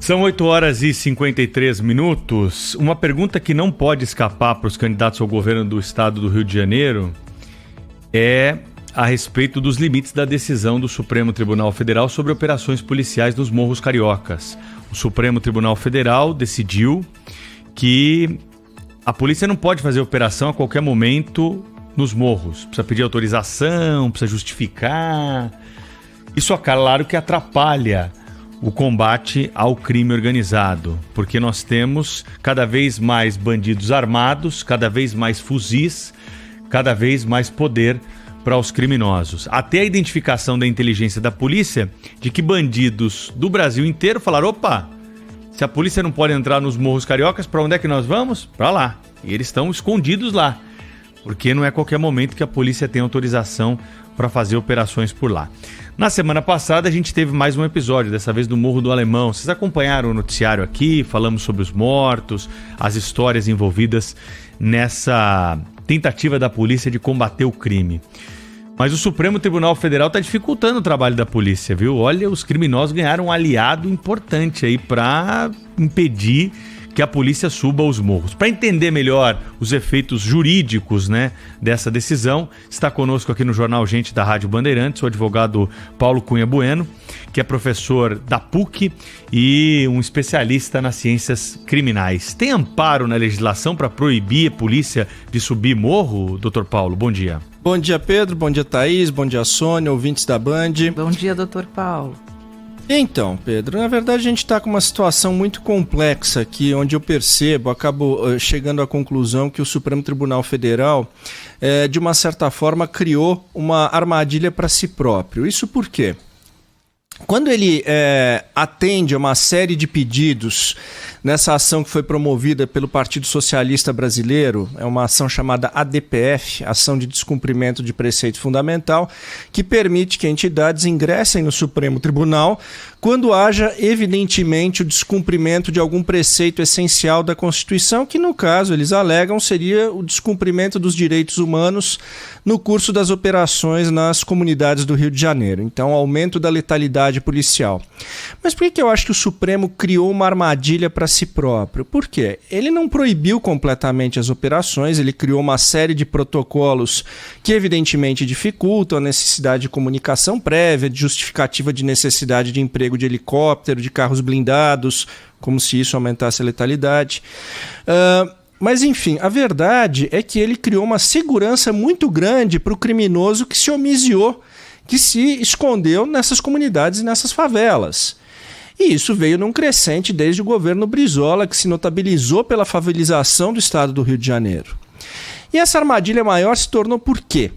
São 8 horas e 53 minutos. Uma pergunta que não pode escapar para os candidatos ao governo do estado do Rio de Janeiro é a respeito dos limites da decisão do Supremo Tribunal Federal sobre operações policiais nos morros cariocas. O Supremo Tribunal Federal decidiu que a polícia não pode fazer operação a qualquer momento nos morros. Precisa pedir autorização, precisa justificar. Isso, é claro, que atrapalha o combate ao crime organizado, porque nós temos cada vez mais bandidos armados, cada vez mais fuzis, cada vez mais poder para os criminosos. Até a identificação da inteligência da polícia de que bandidos do Brasil inteiro falaram: opa, se a polícia não pode entrar nos morros cariocas, para onde é que nós vamos? Para lá. E eles estão escondidos lá, porque não é qualquer momento que a polícia tem autorização para fazer operações por lá. Na semana passada a gente teve mais um episódio, dessa vez do Morro do Alemão. Vocês acompanharam o noticiário aqui, falamos sobre os mortos, as histórias envolvidas nessa tentativa da polícia de combater o crime. Mas o Supremo Tribunal Federal está dificultando o trabalho da polícia, viu? Olha, os criminosos ganharam um aliado importante aí para impedir que a polícia suba aos morros. Para entender melhor os efeitos jurídicos, né, dessa decisão, está conosco aqui no Jornal Gente da Rádio Bandeirantes o advogado Paulo Cunha Bueno, que é professor da PUC e um especialista nas ciências criminais. Tem amparo na legislação para proibir a polícia de subir morro, doutor Paulo? Bom dia. Bom dia, Pedro. Bom dia, Thaís. Bom dia, Sônia, ouvintes da Band. Bom dia, doutor Paulo. Então, Pedro, na verdade a gente está com uma situação muito complexa aqui, onde eu acabo chegando à conclusão que o Supremo Tribunal Federal, de uma certa forma, criou uma armadilha para si próprio. Isso por quê? Quando ele atende a uma série de pedidos nessa ação que foi promovida pelo Partido Socialista Brasileiro, é uma ação chamada ADPF, Ação de Descumprimento de Preceito Fundamental, que permite que entidades ingressem no Supremo Tribunal quando haja, evidentemente, o descumprimento de algum preceito essencial da Constituição, que, no caso, eles alegam, seria o descumprimento dos direitos humanos no curso das operações nas comunidades do Rio de Janeiro. Então, aumento da letalidade policial. Mas por que eu acho que o Supremo criou uma armadilha para si próprio? Por quê? Ele não proibiu completamente as operações, ele criou uma série de protocolos que evidentemente dificultam a necessidade de comunicação prévia, de justificativa de necessidade de emprego de helicóptero, de carros blindados, como se isso aumentasse a letalidade. Mas, enfim, a verdade é que ele criou uma segurança muito grande para o criminoso que se homiciou, que se escondeu nessas comunidades e nessas favelas. E isso veio num crescente desde o governo Brizola, que se notabilizou pela favelização do estado do Rio de Janeiro. E essa armadilha maior se tornou por quê?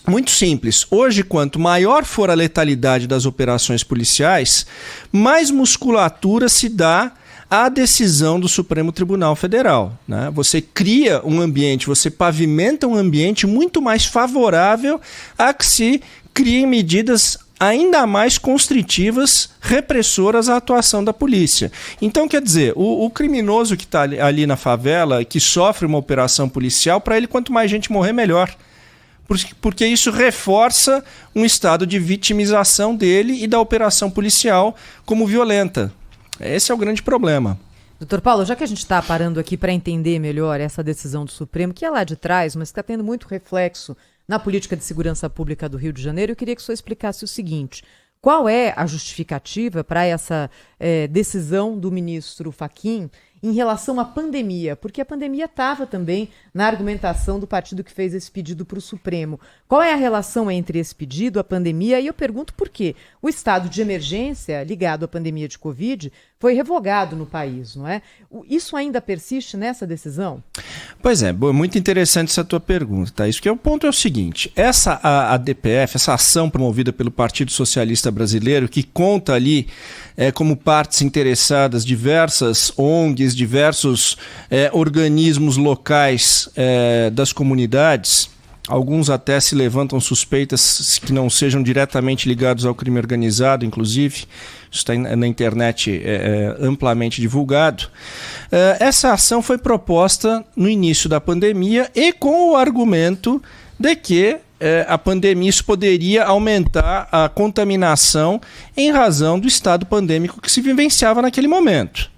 Muito simples. Hoje, quanto maior for a letalidade das operações policiais, mais musculatura se dá à decisão do Supremo Tribunal Federal, né? Você cria um ambiente, você pavimenta um ambiente muito mais favorável a que se criem medidas ainda mais constritivas, repressoras à atuação da polícia. Então, quer dizer, o criminoso que está ali na favela, que sofre uma operação policial, para ele, quanto mais gente morrer, melhor. Porque isso reforça um estado de vitimização dele e da operação policial como violenta. Esse é o grande problema. Doutor Paulo, já que a gente está parando aqui para entender melhor essa decisão do Supremo, que é lá de trás, mas está tendo muito reflexo na política de segurança pública do Rio de Janeiro, eu queria que o senhor explicasse o seguinte: qual é a justificativa para essa decisão do ministro Fachin em relação à pandemia? Porque a pandemia estava também na argumentação do partido que fez esse pedido para o Supremo. Qual é a relação entre esse pedido, a pandemia? E eu pergunto por quê? O estado de emergência ligado à pandemia de Covid foi revogado no país, não é? Isso ainda persiste nessa decisão? Pois é, muito interessante essa tua pergunta, tá? Isso que o ponto é o seguinte: a DPF, essa ação promovida pelo Partido Socialista Brasileiro, que conta ali como partes interessadas diversas ONGs, diversos organismos locais das comunidades, alguns até se levantam suspeitas que não sejam diretamente ligados ao crime organizado, inclusive, isso está na internet amplamente divulgado. Essa ação foi proposta no início da pandemia e com o argumento de que a pandemia, isso poderia aumentar a contaminação em razão do estado pandêmico que se vivenciava naquele momento.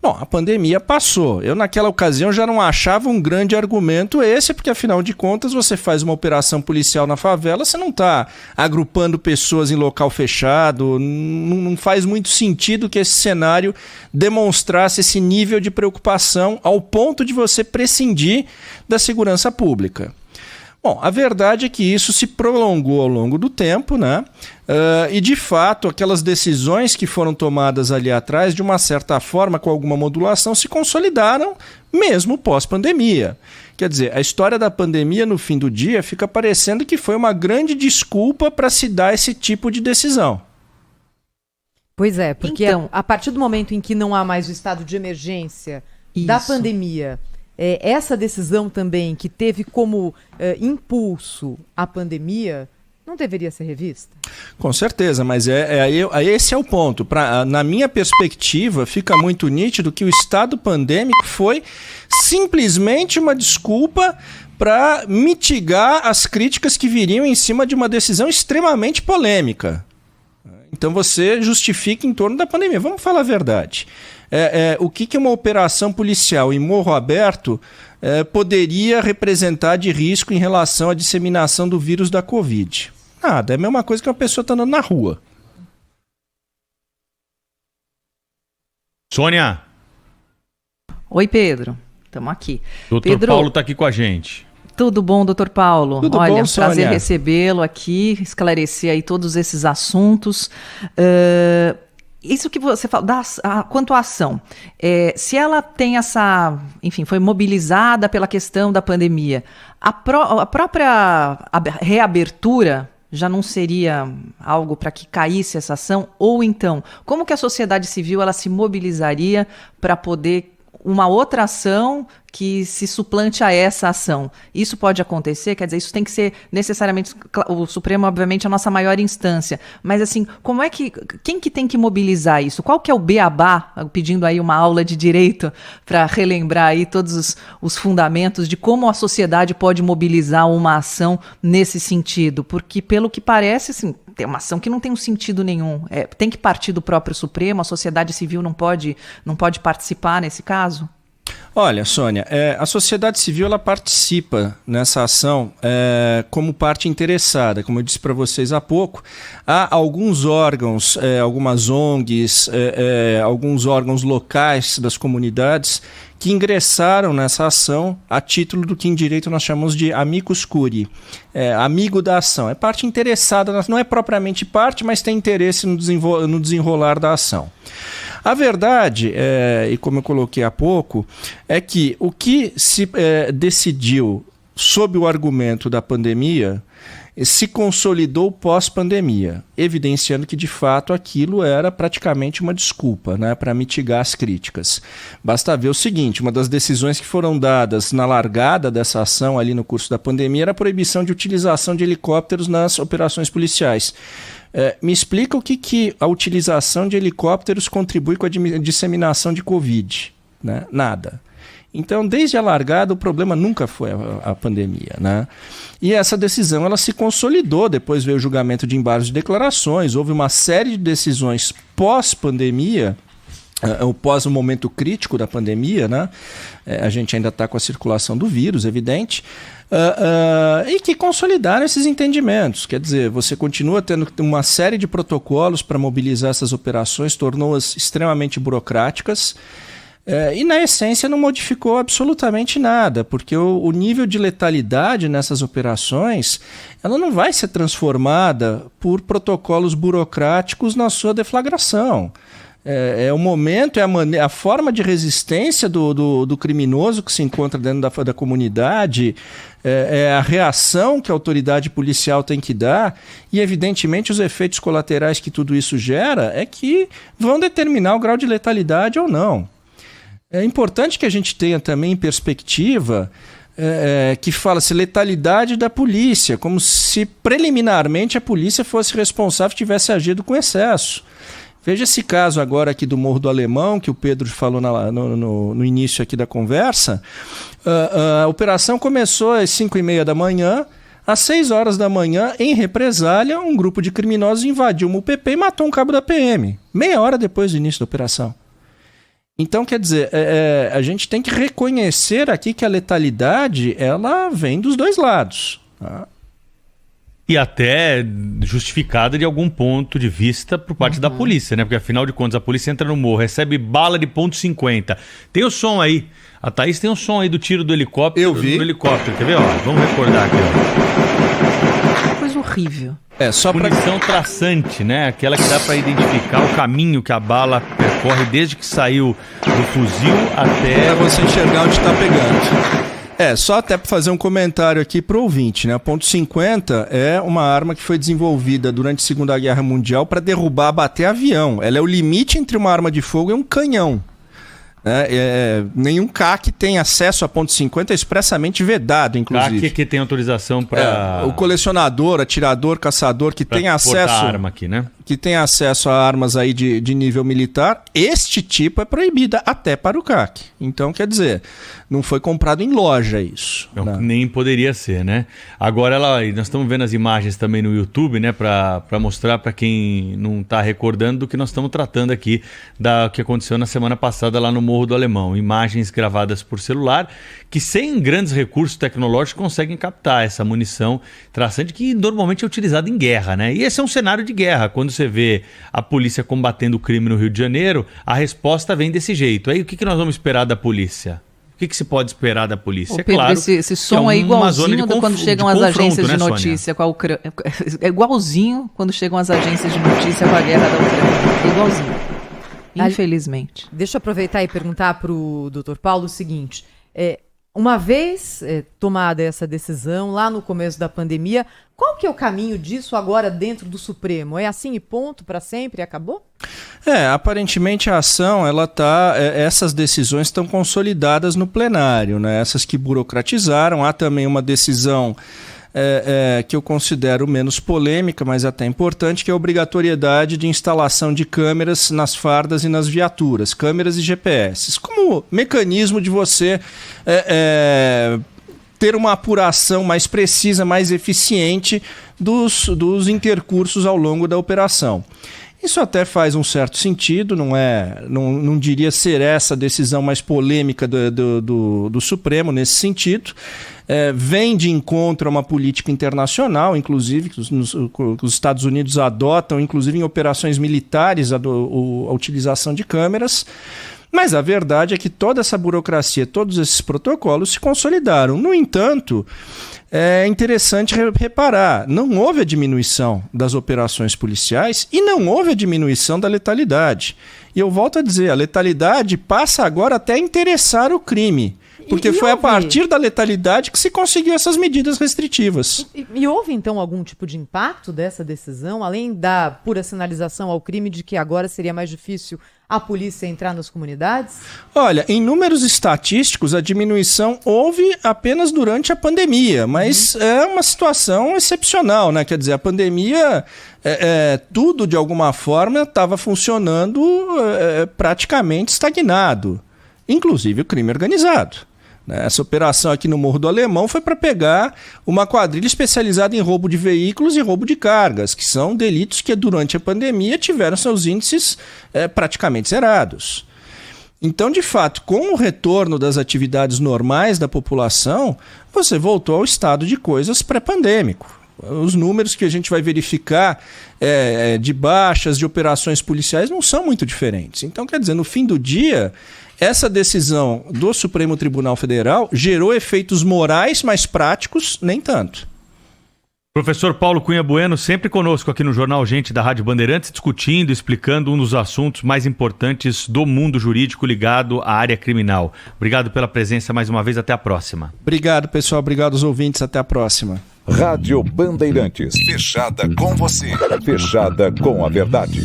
Bom, a pandemia passou. Eu, naquela ocasião, já não achava um grande argumento esse, porque, afinal de contas, você faz uma operação policial na favela, você não está agrupando pessoas em local fechado, não faz muito sentido que esse cenário demonstrasse esse nível de preocupação ao ponto de você prescindir da segurança pública. Bom, a verdade é que isso se prolongou ao longo do tempo, né? E, de fato, aquelas decisões que foram tomadas ali atrás, de uma certa forma, com alguma modulação, se consolidaram mesmo pós-pandemia. Quer dizer, a história da pandemia, no fim do dia, fica parecendo que foi uma grande desculpa para se dar esse tipo de decisão. Pois é, porque então, a partir do momento em que não há mais o estado de emergência da pandemia... essa decisão também, que teve como impulso a pandemia, não deveria ser revista? Com certeza, mas esse é o ponto. Na minha perspectiva, fica muito nítido que o estado pandêmico foi simplesmente uma desculpa para mitigar as críticas que viriam em cima de uma decisão extremamente polêmica. Então você justifica em torno da pandemia. Vamos falar a verdade. O que uma operação policial em morro aberto poderia representar de risco em relação à disseminação do vírus da Covid? Nada, é a mesma coisa que uma pessoa está andando na rua. Sônia. Oi, Pedro. Estamos aqui. Doutor Paulo está aqui com a gente. Tudo bom, doutor Paulo? Tudo Olha, bom, Sônia? Prazer recebê-lo aqui, esclarecer aí todos esses assuntos. Isso que você fala, quanto à ação, se ela tem essa, enfim, foi mobilizada pela questão da pandemia, a própria reabertura já não seria algo para que caísse essa ação? Ou então, como que a sociedade civil ela se mobilizaria para poder uma outra ação que se suplante a essa ação? Isso pode acontecer? Quer dizer, isso tem que ser necessariamente... O Supremo, obviamente, é a nossa maior instância. Mas, assim, quem que tem que mobilizar isso? Qual que é o beabá? Pedindo aí uma aula de direito para relembrar aí todos os fundamentos de como a sociedade pode mobilizar uma ação nesse sentido. Porque, pelo que parece, assim, tem uma ação que não tem um sentido nenhum. Tem que partir do próprio Supremo, a sociedade civil não pode participar nesse caso? Olha, Sônia, a sociedade civil ela participa nessa ação como parte interessada. Como eu disse para vocês há pouco, há alguns órgãos, algumas ONGs, alguns órgãos locais das comunidades que ingressaram nessa ação a título do que em direito nós chamamos de amicus curiae, amigo da ação. É parte interessada, não é propriamente parte, mas tem interesse no desenrolar da ação. A verdade, e como eu coloquei há pouco, é que o que se decidiu sob o argumento da pandemia se consolidou pós-pandemia, evidenciando que, de fato, aquilo era praticamente uma desculpa, né, para mitigar as críticas. Basta ver o seguinte, uma das decisões que foram dadas na largada dessa ação ali no curso da pandemia era a proibição de utilização de helicópteros nas operações policiais. Me explica o que a utilização de helicópteros contribui com a disseminação de Covid, né? Nada. Então, desde a largada, o problema nunca foi a pandemia, né? E essa decisão ela se consolidou, depois veio o julgamento de embargos de declarações, houve uma série de decisões pós-pandemia, pós o momento crítico da pandemia, né? A gente ainda está com a circulação do vírus, evidente, e que consolidaram esses entendimentos. Quer dizer, você continua tendo uma série de protocolos para mobilizar essas operações, tornou-as extremamente burocráticas, e na essência não modificou absolutamente nada, porque o nível de letalidade nessas operações ela não vai ser transformada por protocolos burocráticos na sua deflagração. O momento, a forma de resistência do criminoso que se encontra dentro da comunidade, a reação que a autoridade policial tem que dar e, evidentemente, os efeitos colaterais que tudo isso gera é que vão determinar o grau de letalidade ou não. É importante que a gente tenha também em perspectiva que fala-se letalidade da polícia, como se preliminarmente a polícia fosse responsável e tivesse agido com excesso. Veja esse caso agora aqui do Morro do Alemão, que o Pedro falou no início aqui da conversa. A operação começou às 5h30 da manhã, Às 6 horas da manhã, em represália, um grupo de criminosos invadiu uma UPP e matou um cabo da PM, meia hora depois do início da operação. Então, quer dizer, a gente tem que reconhecer aqui que a letalidade, ela vem dos dois lados. Tá? E até justificada de algum ponto de vista por parte da polícia, né? Porque afinal de contas, a polícia entra no morro, recebe bala de .50. Tem o som aí. A Thaís tem o som aí do tiro do helicóptero. Eu vi. Do helicóptero, quer ver? Ó, vamos recordar aqui, ó. Coisa horrível. Só pra... Munição traçante, né? Aquela que dá para identificar o caminho que a bala percorre desde que saiu do fuzil até... Para você enxergar onde está pegando. Só até para fazer um comentário aqui para o ouvinte, né? A .50 é uma arma que foi desenvolvida durante a Segunda Guerra Mundial para derrubar, bater avião. Ela é o limite entre uma arma de fogo e um canhão. Nenhum CAC tem acesso a .50, é expressamente vedado, inclusive. CAC que tem autorização para... O colecionador, atirador, caçador que tem acesso... a arma aqui, né? Que tem acesso a armas aí de nível militar, este tipo é proibida até para o CAC. Então, quer dizer, não foi comprado em loja isso. Não, né? Nem poderia ser, né? Agora, nós estamos vendo as imagens também no YouTube, né? Para mostrar para quem não está recordando do que nós estamos tratando aqui, da que aconteceu na semana passada lá no Morro do Alemão. Imagens gravadas por celular que, sem grandes recursos tecnológicos, conseguem captar essa munição traçante que normalmente é utilizada em guerra, né? E esse é um cenário de guerra. Quando você vê a polícia combatendo o crime no Rio de Janeiro, a resposta vem desse jeito. Aí o que nós vamos esperar da polícia? O que se pode esperar da polícia? Pedro, claro, esse som é igualzinho de quando chegam as agências de notícia com a Ucrânia. É igualzinho quando chegam as agências de notícia com a guerra da Ucrânia. É igualzinho. Infelizmente. Deixa eu aproveitar e perguntar para o Dr. Paulo o seguinte. Uma vez tomada essa decisão, lá no começo da pandemia, qual que é o caminho disso agora dentro do Supremo? É assim e ponto, para sempre e acabou? Aparentemente a ação, essas decisões estão consolidadas no plenário, né? Essas que burocratizaram. Há também uma decisão que eu considero menos polêmica, mas até importante, que é a obrigatoriedade de instalação de câmeras nas fardas e nas viaturas, câmeras e GPS, como mecanismo de você ter uma apuração mais precisa, mais eficiente dos intercursos ao longo da operação. Isso até faz um certo sentido, não diria ser essa a decisão mais polêmica do Supremo nesse sentido. Vem de encontro a uma política internacional, inclusive, que os Estados Unidos adotam, inclusive em operações militares, a utilização de câmeras. Mas a verdade é que toda essa burocracia, todos esses protocolos se consolidaram. No entanto, é interessante reparar, não houve a diminuição das operações policiais e não houve a diminuição da letalidade. E eu volto a dizer, a letalidade passa agora até a interessar o crime. Porque foi a partir da letalidade que se conseguiu essas medidas restritivas. E houve, então, algum tipo de impacto dessa decisão, além da pura sinalização ao crime de que agora seria mais difícil a polícia entrar nas comunidades? Olha, em números estatísticos, a diminuição houve apenas durante a pandemia, mas é uma situação excepcional, né? Quer dizer, a pandemia, tudo de alguma forma estava funcionando praticamente estagnado, inclusive o crime organizado. Essa operação aqui no Morro do Alemão foi para pegar uma quadrilha especializada em roubo de veículos e roubo de cargas, que são delitos que durante a pandemia tiveram seus índices praticamente zerados. Então, de fato, com o retorno das atividades normais da população, você voltou ao estado de coisas pré-pandêmico. Os números que a gente vai verificar de baixas de operações policiais não são muito diferentes. Então, quer dizer, no fim do dia, essa decisão do Supremo Tribunal Federal gerou efeitos morais, mas práticos, nem tanto. Professor Paulo Cunha Bueno, sempre conosco aqui no Jornal Gente da Rádio Bandeirantes, discutindo, explicando um dos assuntos mais importantes do mundo jurídico ligado à área criminal. Obrigado pela presença mais uma vez, até a próxima. Obrigado, pessoal. Obrigado aos ouvintes. Até a próxima. Rádio Bandeirantes. Fechada com você. Fechada com a verdade.